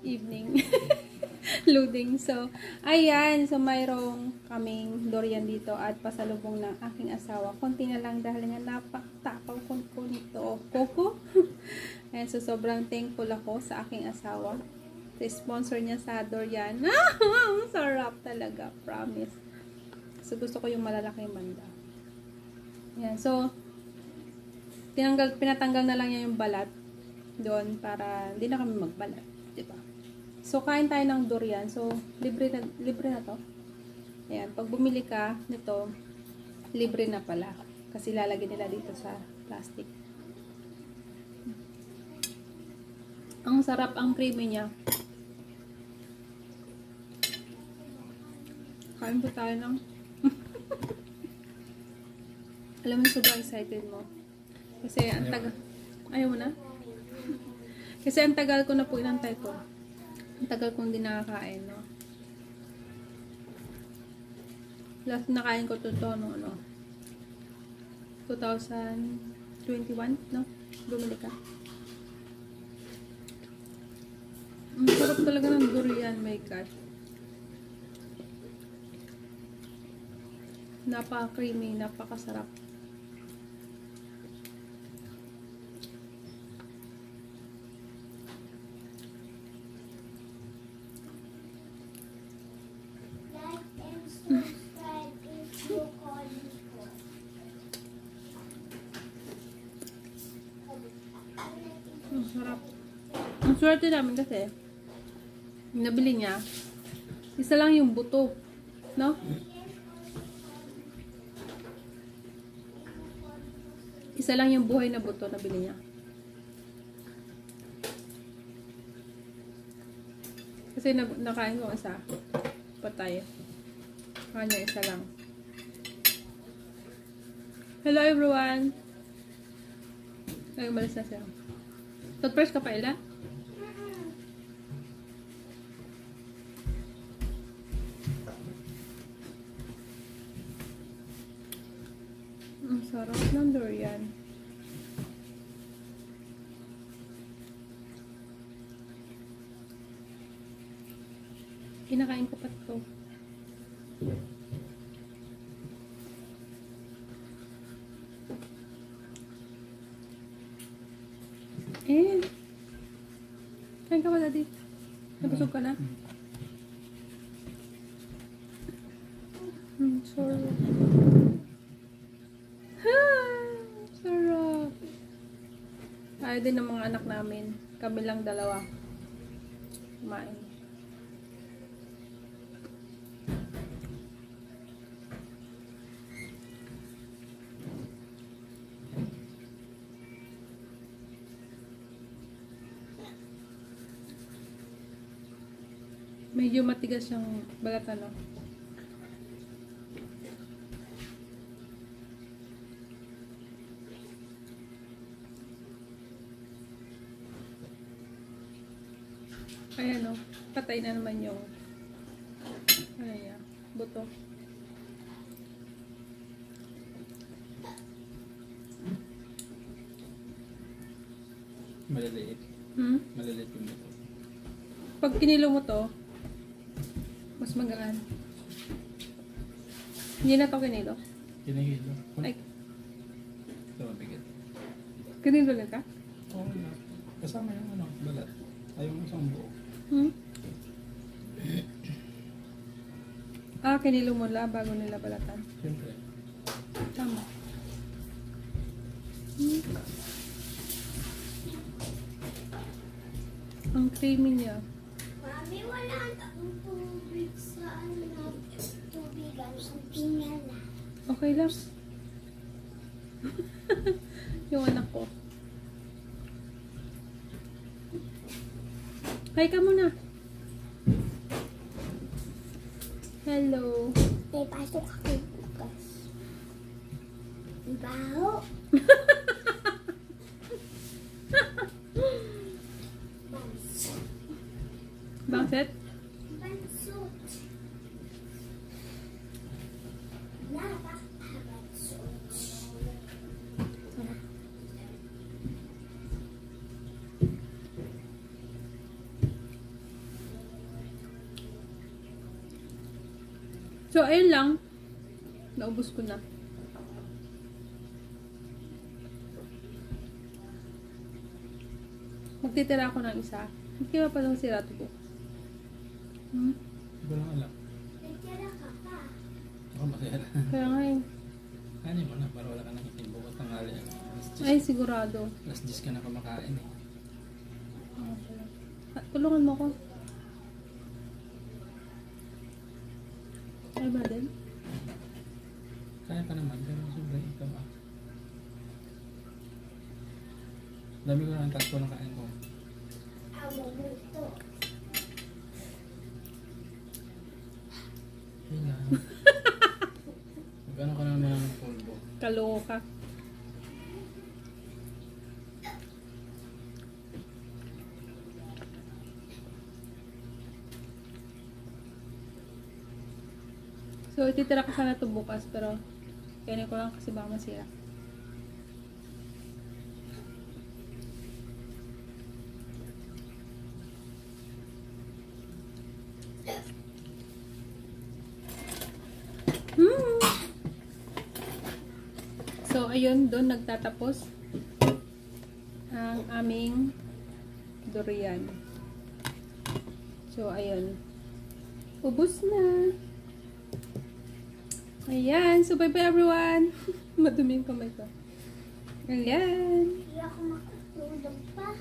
evening. Loading. So, ayan. So, mayroong kaming durian dito at pasalubong ng aking asawa. Konti na lang dahil nga napakatapaw ko nito. Coco. Ayan. So, sobrang thankful ako sa aking asawa. Sponsor niya sa durian. Sarap talaga. Promise. So, gusto ko yung malalaking banda. Ayan. So, pinatanggal na lang niya yung balat doon para hindi na kami magbalat. Diba? So, kain tayo ng durian. So, libre na to. Ayan. Pag bumili ka nito, libre na pala. Kasi lalagyan nila dito sa plastic. Ang sarap, ang creamy niya. Kain po tayo ng alam mo, sobrang excited mo. Kasi ang tagal. Ayaw mo na? Kasi ang tagal ko na po inantay to. Ang tagal kong di nakakain, no? Last nakain ko to no, 2021, no? Bumili ka. Ang sarap talaga ng durian, my God. Napaka-creamy, napakasarap. Ang sarap. Ang swerte namin kasi nabili niya isa lang yung buto, no? Isa lang yung buhay na buto nabili niya. Kasi nakain ko isa patay. Kanya isa lang. Hello everyone. Ay, umalis na siya. Toothbrush ka pa, Ella? Ang sarap ng durian. Kinakain ko pa ito. Kain ka ba, Daddy? Nabusog ka na? Sorry. Sarap. Ayaw din ng mga anak namin. Kami lang dalawa. Kumain. Medyo matigas yung balat, ano. Ayan, o. Patay na naman yung ayan, buto. Maliliit. Maliliit yung buto. Pag kinilo mo to, mas magaan. Hindi na to kinilo. Kinihilo. Ay, Ito mabigat. kinilo na ka? Oo na. Kasama yung balat. Ay yung isang buo. Kinilo mo la bago nila balatan. Siyempre. Tama. Ang creamy niya. Mami, wala akong tubig sa tubigan sa pinala. Okay lang. Yung anak ko. Hi ka muna. Hello. May pasok ako bukas. Baho. Bangset? Bansot. Napaka-bansot. So, ayun lang. Naubos ko na. Magtitira ako ng isa. Hindi kaya pa lang sira ito po. Hindi ko lang alam. Nagtira ka pa. Ako masaya na. Kaya nga eh. Kanin mo na para wala ka nakikibo at tangali. Ay, sigurado. Last 10 ka na kumakain eh. Tulungan mo ko. Ay ba din? Kaya ka naman, pero sobrang ikaw ah. Dami ko na ang tatlo ng kain ko. Amo mo ito. Yun na. Magkano ka naman ng polvo? Kaloko ka. So, ititira ko sana ito bukas, pero kainin ko lang kasi baka masira. So, ayun, doon nagtatapos ang aming durian. So, ayun. Ubus na. Ayan. So, bye-bye everyone. Madumi yung kamay ko. Ayan. Hindi ako makatulog pa.